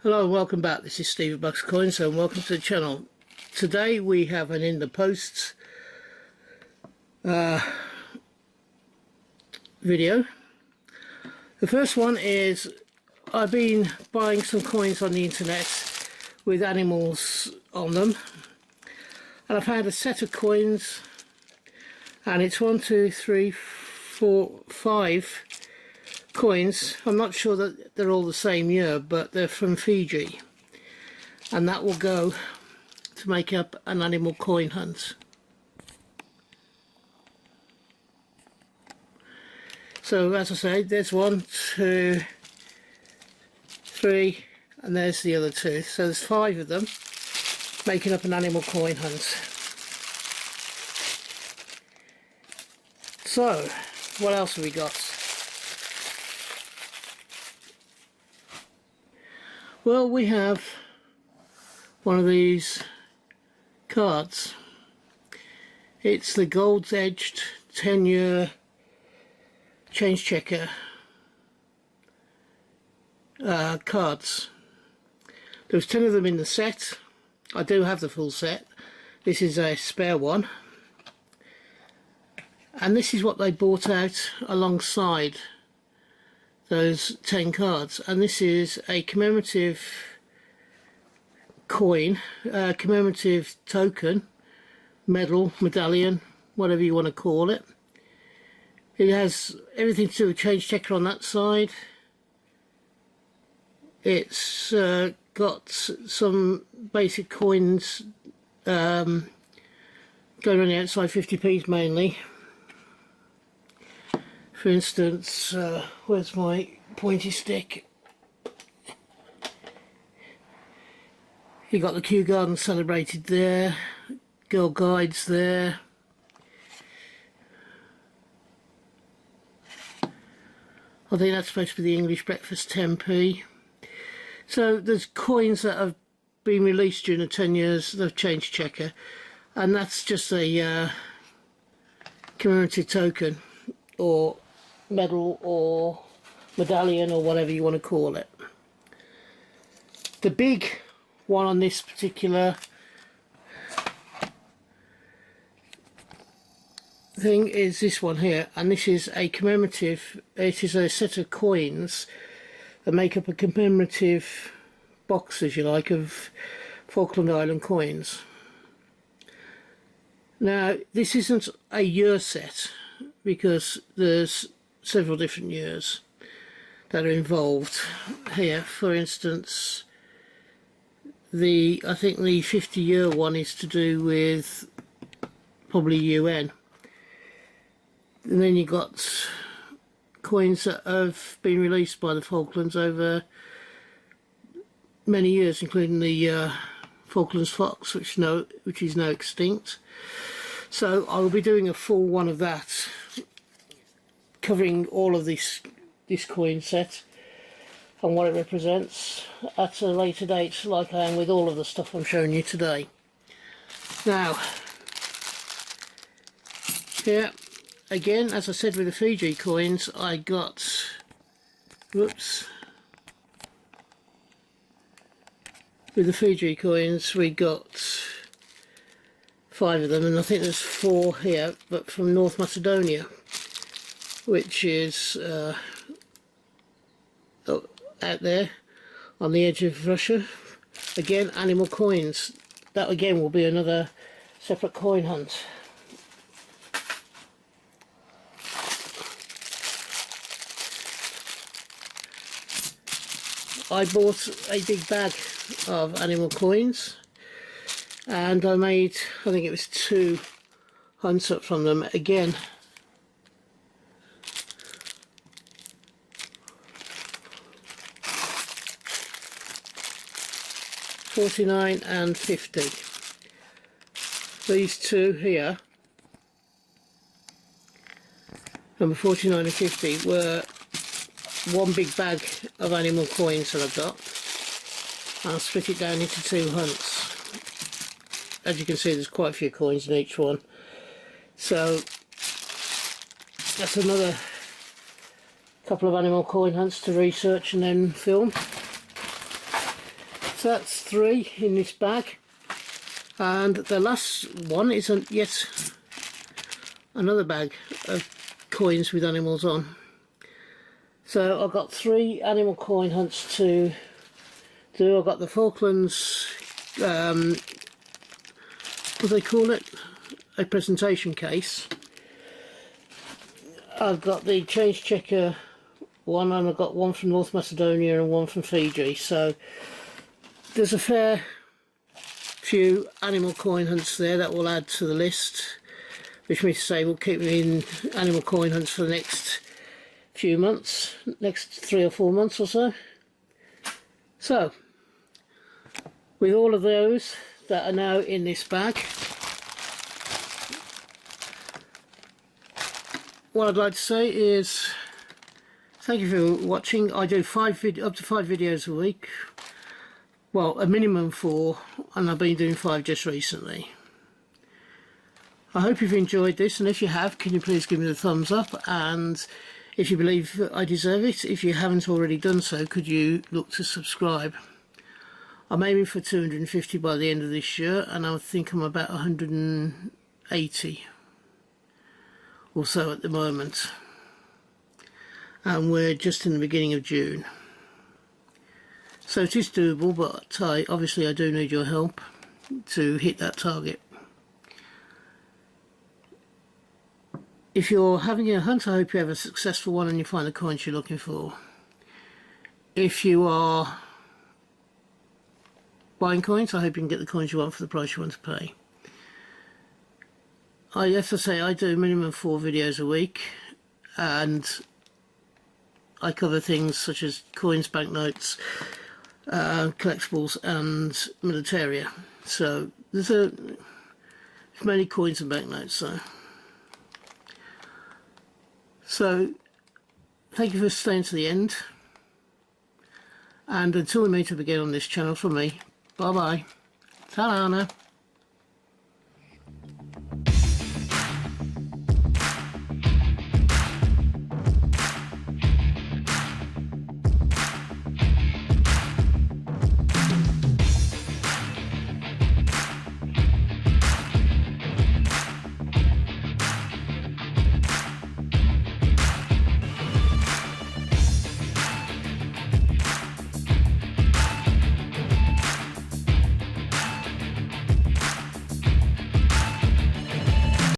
Hello and welcome back. This is Steve at Bucks Coins and welcome to the channel. Today we have an in the posts video. The first one is I've been buying some coins on the internet with animals on them, and I found a set of coins, and it's 1, 2, 3, 4, 5 coins. I'm not sure that they're all the same year, but they're from Fiji, and that will go to make up an animal coin hunt. So as I say, there's 1, 2, 3, and there's the other 2. So there's 5 of them making up an animal coin hunt. So what else have we got? Well, we have one of these cards. It's the gold edged 10-year change checker cards. There's 10 of them in the set. I do have the full set. This is a spare one, and this is what they bought out alongside those 10 cards, and this is a commemorative coin, commemorative token, medal, medallion, whatever you want to call it. It has everything to do with change checker on that side. It's got some basic coins going on the outside, 50p's mainly. For instance, where's my pointy stick? You got the Kew Garden celebrated there, Girl Guides there. I think that's supposed to be the English breakfast 10p. So there's coins that have been released during the 10 years of change checker, and that's just a commemorative token or medal or medallion or whatever you want to call it. The big one on this particular thing is this one here, and this is a commemorative, it is a set of coins that make up a commemorative box, if you like, of Falkland Island coins. Now this isn't a year set because there's several different years that are involved here. For instance, I think the 50-year one is to do with probably UN, and then you got coins that have been released by the Falklands over many years, including the Falklands Fox, which is now extinct. So I will be doing a full one of that, covering all of this coin set and what it represents at a later date, like I am with all of the stuff I'm showing you today. Now, here again, as I said with the Fiji coins, I got, whoops, with the Fiji coins we got 5 of them, and I think there's 4 here, but from North Macedonia, which is out there on the edge of Russia. Again, animal coins. That again will be another separate coin hunt. I bought a big bag of animal coins, and I made, I think it was 2 hunts up from them. Again, $49 and $50. These 2 here, number 49 and 50, were one big bag of animal coins that I've got. I'll split it down into 2 hunts. As you can see, there's quite a few coins in each one, so that's another couple of animal coin hunts to research and then film. So that's 3 in this bag, and the last one is yet another bag of coins with animals on. So I've got 3 animal coin hunts to do. I've got the Falklands, what do they call it? A presentation case. I've got the change checker one, and I've got one from North Macedonia and one from Fiji. So there's a fair few animal coin hunts there that will add to the list, which means to say we'll keep me in animal coin hunts for the next few months, next 3 or 4 months or so. So with all of those that are now in this bag, what I'd like to say is thank you for watching. I do up to 5 videos a week, well, a minimum 4, and I've been doing 5 just recently. I hope you've enjoyed this, and if you have, can you please give me the thumbs up, and if you believe I deserve it, if you haven't already done so, could you look to subscribe. I'm aiming for 250 by the end of this year, and I think I'm about 180 or so at the moment, and we're just in the beginning of June. So it is doable, but obviously I do need your help to hit that target. If you're having a hunt, I hope you have a successful one and you find the coins you're looking for. If you are buying coins, I hope you can get the coins you want for the price you want to pay. I have to say I do minimum 4 videos a week, and I cover things such as coins, banknotes, collectibles and militaria. So there's many coins and banknotes. So thank you for staying to the end, and until we meet up again on this channel, from me, bye bye, ta-ra now.